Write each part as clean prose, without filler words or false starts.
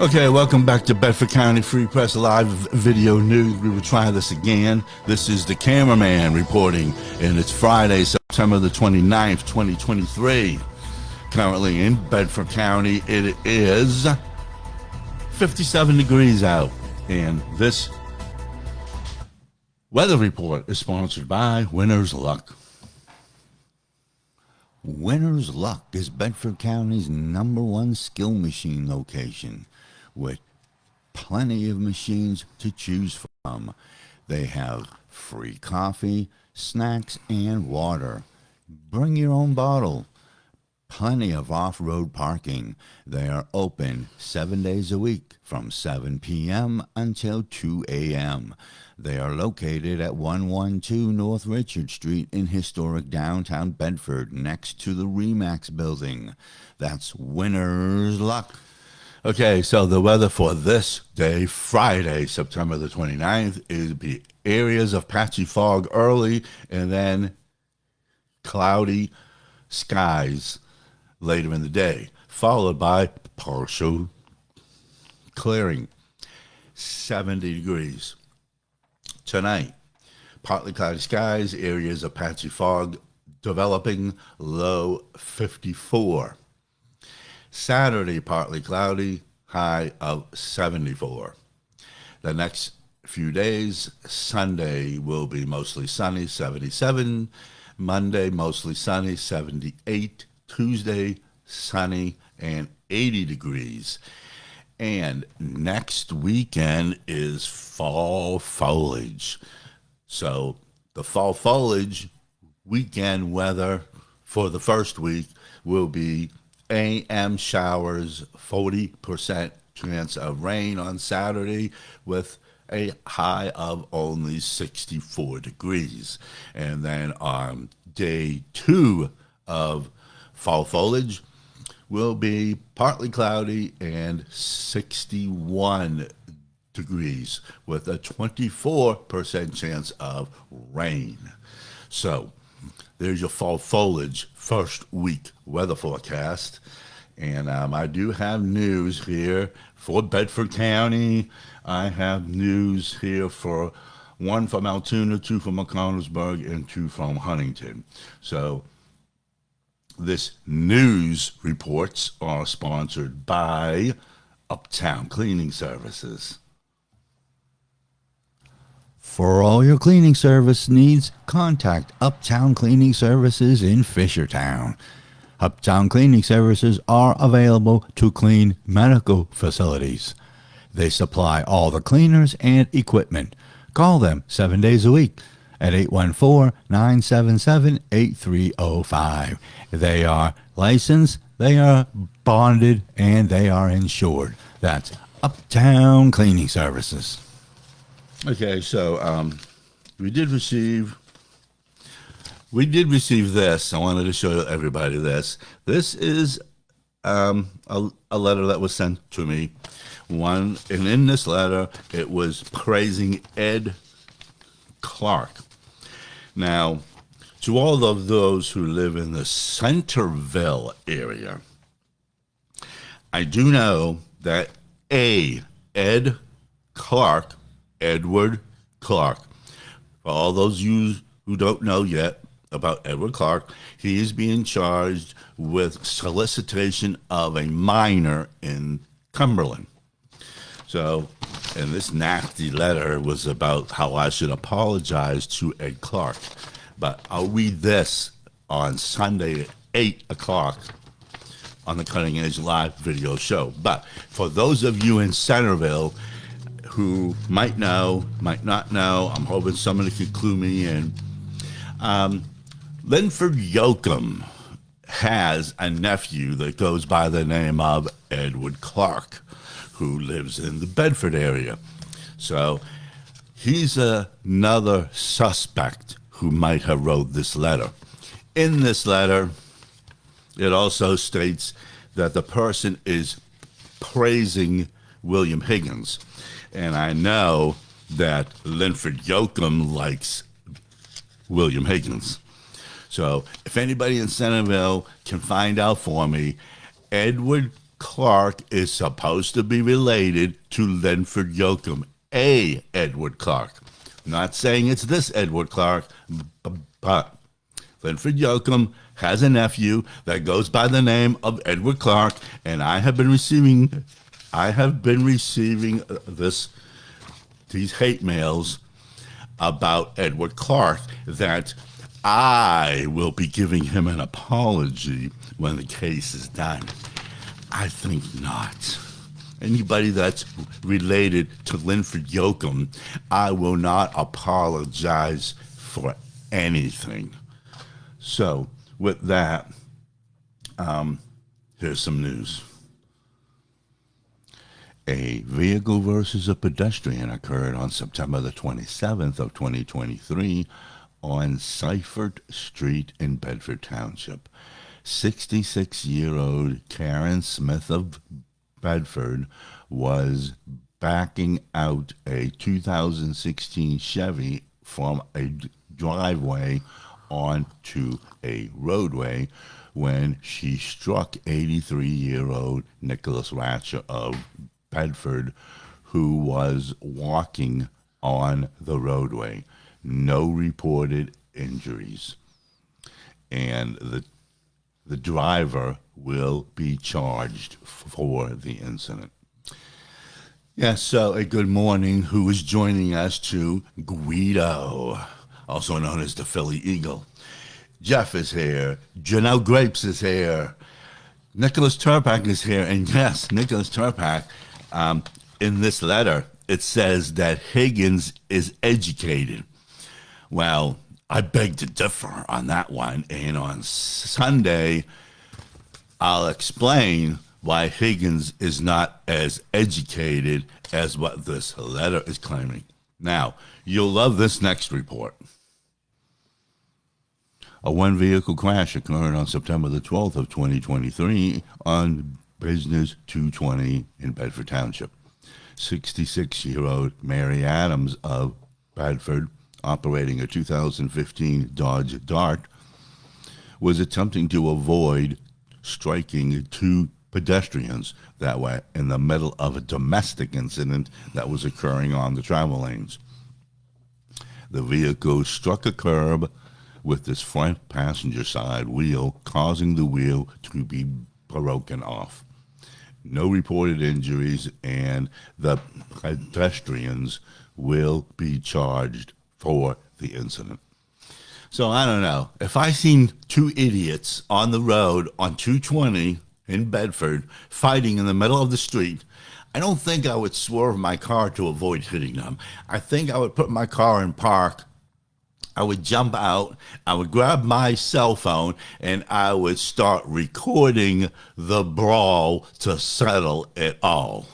Okay, welcome back to Bedford County Free Press Live Video News. We will try this again. This is the cameraman reporting, and it's Friday, September the 29th, 2023. Currently in Bedford County, it is 57 degrees out, and this weather report is sponsored by Winner's Luck. Winner's Luck is Bedford County's #1 skill machine location, with plenty of machines to choose from. They have free coffee, snacks, and water. Bring your own bottle. Plenty of off-road parking. They are open 7 days a week from 7 p.m. until 2 a.m. They are located at 112 North Richard Street in historic downtown Bedford, next to the RE/MAX building. That's Winner's Luck. Okay, so the weather for this day, Friday, September the 29th, is the areas of patchy fog early and then cloudy skies later in the day, followed by partial clearing, 70 degrees. Tonight, partly cloudy skies, areas of patchy fog developing, low 54. Saturday, partly cloudy, high of 74. The next few days, Sunday will be mostly sunny, 77. Monday, mostly sunny, 78. Tuesday, sunny and 80 degrees. And next weekend is fall foliage. So the fall foliage weekend weather for the first week will be AM showers, 40% chance of rain on Saturday with a high of only 64 degrees. And then on day 2 of fall foliage will be partly cloudy and 61 degrees with a 24% chance of rain. So there's your fall foliage first week weather forecast. And I do have news here for Bedford County. I have news here for 1 from Altoona, 2 from McConnellsburg, and 2 from Huntington. So this news reports are sponsored by Uptown Cleaning Services. For all your cleaning service needs, contact Uptown Cleaning Services in Fishertown. Uptown Cleaning Services are available to clean medical facilities. They supply all the cleaners and equipment. Call them 7 days a week at 814-977-8305. They are licensed, they are bonded, and they are insured. That's Uptown Cleaning Services. Okay, so we did receive this. I wanted to show everybody this. This is a letter that was sent to me. And in this letter, it was praising Ed Clark. Now, to all of those who live in the Centerville area, I do know that Ed Clark, Edward Clark, for all those you who don't know yet about Edward Clark, he is being charged with solicitation of a minor in Cumberland. So, and this nasty letter was about how I should apologize to Ed Clark. But I'll read this on Sunday at 8 o'clock on the Cutting Edge Live video show. But for those of you in Centerville who might know, might not know, I'm hoping somebody could clue me in. Linford Yoakum has a nephew that goes by the name of Edward Clark, who lives in the Bedford area. So he's another suspect who might have wrote this letter. In this letter, it also states that the person is praising William Higgins. And I know that Linford Yoakum likes William Higgins. So if anybody in Centerville can find out for me, Edward Clark is supposed to be related to Linford Yoakum, a Edward Clark. Not saying it's this Edward Clark, but Linford Yoakum has a nephew that goes by the name of Edward Clark, and I have been receiving these hate mails about Edward Clark that I will be giving him an apology when the case is done. I think not. Anybody that's related to Linford Yoakum, I will not apologize for anything. So, with that, here's some news. A vehicle versus a pedestrian occurred on September the 27th of 2023 on Seifert Street in Bedford Township. 66-year-old Karen Smith of Bedford was backing out a 2016 Chevy from a driveway onto a roadway when she struck 83-year-old Nicholas Ratcher of Bedford, who was walking on the roadway. No reported injuries. And the driver will be charged for the incident. Yes, so a good morning. Who is joining us to Guido, also known as the Philly Eagle. Jeff is here. Janelle Grapes is here. Nicholas Turpak is here. And yes, Nicholas Turpak, in this letter, it says that Higgins is educated. Well, I beg to differ on that one. And on Sunday, I'll explain why Higgins is not as educated as what this letter is claiming. Now, you'll love this next report. A one-vehicle crash occurred on September the 12th of 2023 on Business 220 in Bedford Township. 66-year-old Mary Adams of Bedford, operating a 2015 Dodge Dart, was attempting to avoid striking two pedestrians that way in the middle of a domestic incident that was occurring on the travel lanes. The vehicle struck a curb with its front passenger side wheel, causing the wheel to be broken off. No reported injuries, and the pedestrians will be charged for the incident. So I don't know. If I seen two idiots on the road on 220 in Bedford fighting in the middle of the street, I don't think I would swerve my car to avoid hitting them. I think I would put my car in park. I would jump out, I would grab my cell phone, and I would start recording the brawl to settle it all.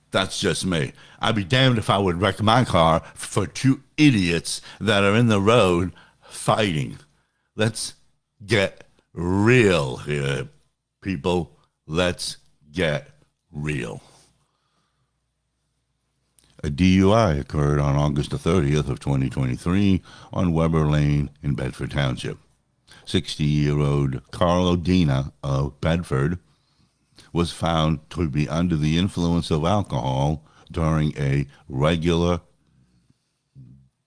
That's just me. I'd be damned if I would wreck my car for two idiots that are in the road fighting. Let's get real here, people. Let's get real. A DUI occurred on August the 30th of 2023 on Weber Lane in Bedford Township. 60-year-old Carlo Dina of Bedford was found to be under the influence of alcohol during a regular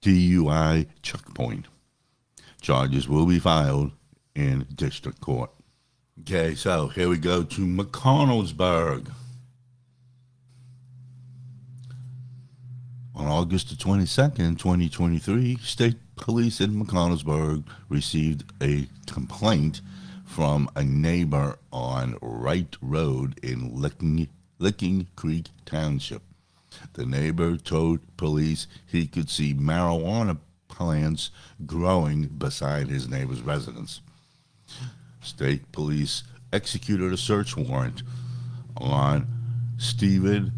DUI checkpoint. Charges will be filed in district court. Okay, so here we go to McConnellsburg. On August the 22nd, 2023, State Police in McConnellsburg received a complaint from a neighbor on Wright Road in Licking Creek Township. The neighbor told police he could see marijuana plants growing beside his neighbor's residence. State Police executed a search warrant on Stephen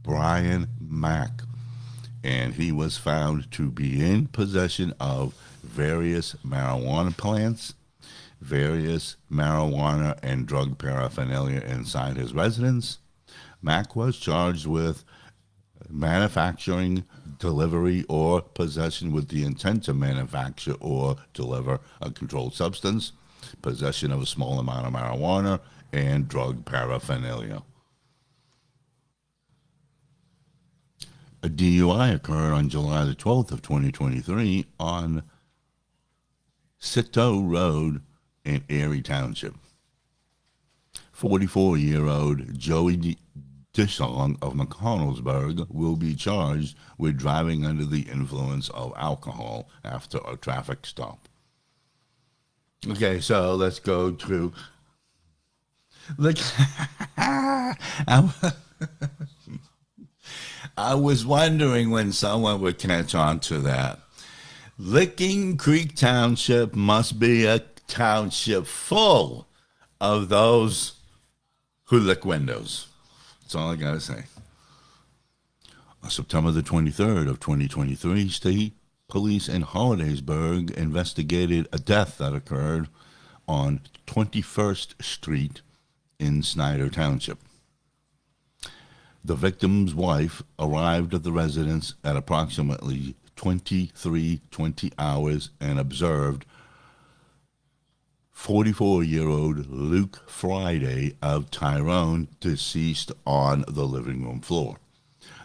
Brian Mack, and he was found to be in possession of various marijuana plants, various marijuana and drug paraphernalia inside his residence. Mack was charged with manufacturing, delivery, or possession with the intent to manufacture or deliver a controlled substance, possession of a small amount of marijuana, and drug paraphernalia. A DUI occurred on July the 12th of 2023 on Citeau Road in Erie Township. 44-year-old Joey Dishon of McConnellsburg will be charged with driving under the influence of alcohol after a traffic stop. Okay, so let's go through. Look, I was wondering when someone would catch on to that. Licking Creek Township must be a township full of those who lick windows. That's all I got to say. On September the 23rd of 2023, state police in Hollidaysburg investigated a death that occurred on 21st Street in Snyder Township. The victim's wife arrived at the residence at approximately 23:20 hours and observed 44-year-old Luke Friday of Tyrone deceased on the living room floor.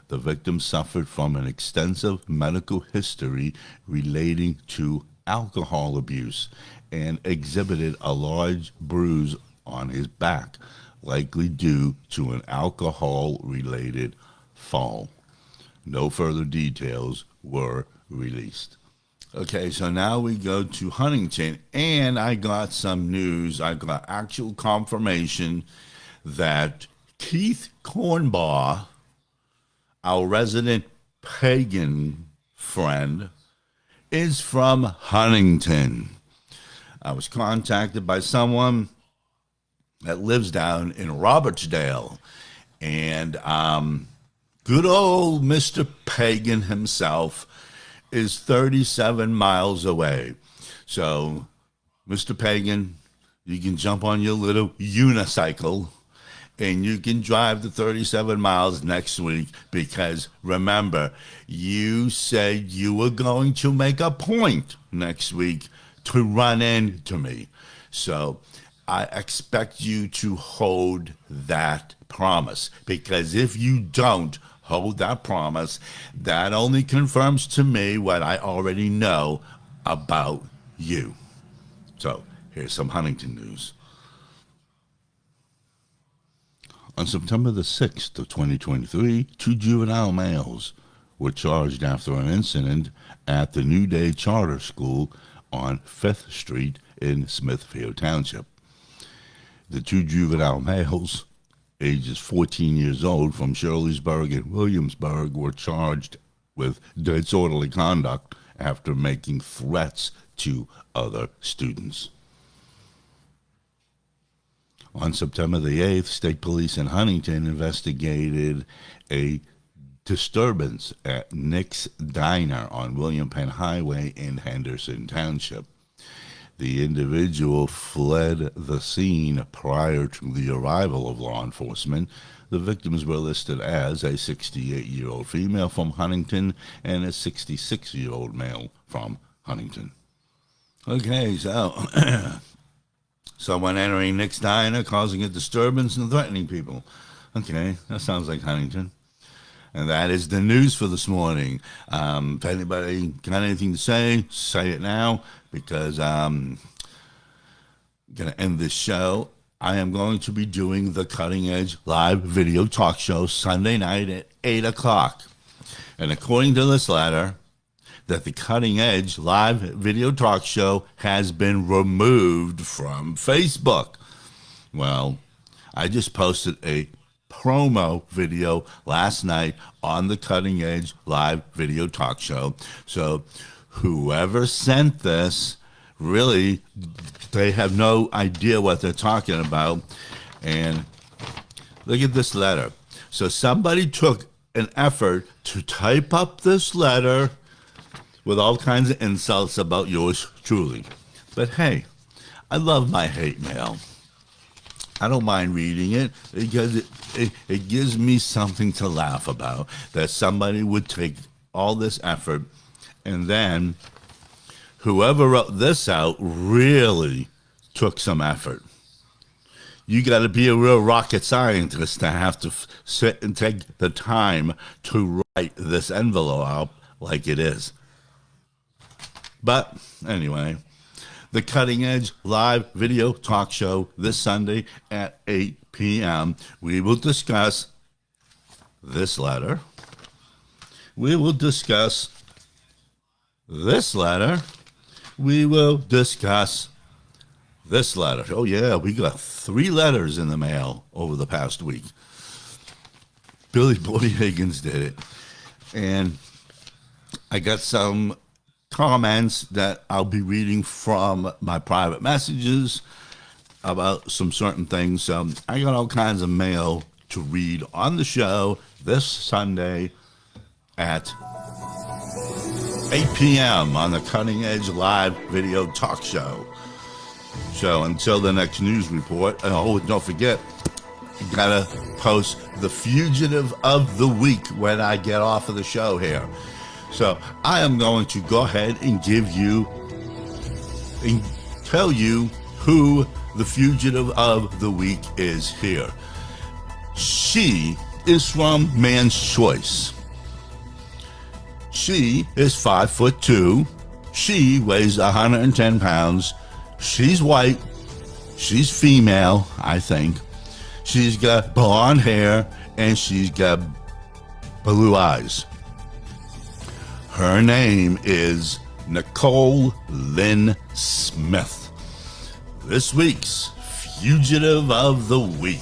The victim suffered from an extensive medical history relating to alcohol abuse and exhibited a large bruise on his back, likely due to an alcohol-related fall. No further details were released. Okay, so now we go to Huntington, and I got some news. I got actual confirmation that Keith Cornbaugh, our resident pagan friend, is from Huntington. I was contacted by someone that lives down in Robertsdale, and good old Mr. Pagan himself is 37 miles away. So, Mr. Pagan, you can jump on your little unicycle and you can drive the 37 miles next week, because remember, you said you were going to make a point next week to run into me. So I expect you to hold that promise, because if you don't hold that promise, that only confirms to me what I already know about you. So here's some Huntington news. On September the 6th of 2023, 2 juvenile males were charged after an incident at the New Day Charter School on 5th Street in Smithfield Township. The 2 juvenile males, ages 14 years old, from Shirleysburg and Williamsburg, were charged with disorderly conduct after making threats to other students. On September the 8th, state police in Huntington investigated a disturbance at Nick's Diner on William Penn Highway in Henderson Township. The individual fled the scene prior to the arrival of law enforcement. The victims were listed as a 68-year-old female from Huntington and a 66-year-old male from Huntington. Okay, so someone entering Nick's Diner, causing a disturbance and threatening people. Okay, that sounds like Huntington. And that is the news for this morning. If anybody got anything to say it now, because I'm going to end this show. I am going to be doing the Cutting Edge live video talk show Sunday night at 8 o'clock. And according to this letter, that the Cutting Edge live video talk show has been removed from Facebook. Well, I just posted a promo video last night on the Cutting Edge live video talk show. So whoever sent this, really, they have no idea what they're talking about. And look at this letter. So somebody took an effort to type up this letter with all kinds of insults about yours truly. But hey, I love my hate mail. I don't mind reading it, because it gives me something to laugh about, that somebody would take all this effort, and then whoever wrote this out really took some effort. You got to be a real rocket scientist to have to sit and take the time to write this envelope out like it is. But anyway, the Cutting Edge live video talk show this Sunday at 8 p.m. We will discuss this letter. We will discuss this letter. We will discuss this letter. Oh, yeah, we got 3 letters in the mail over the past week. Billy Boy Higgins did it. And I got some comments that I'll be reading from my private messages about some certain things. I got all kinds of mail to read on the show this Sunday at 8 p.m. on the Cutting Edge live video talk show. So until the next news report, oh, don't forget, you gotta post the fugitive of the week when I get off of the show here. So I am going to go ahead and give you and tell you who the fugitive of the week is here. She is from Man's Choice. She is 5'2". She weighs 110 pounds. She's white. She's female, I think. She's got blonde hair and she's got blue eyes. Her name is Nicole Lynn Smith. This week's Fugitive of the Week.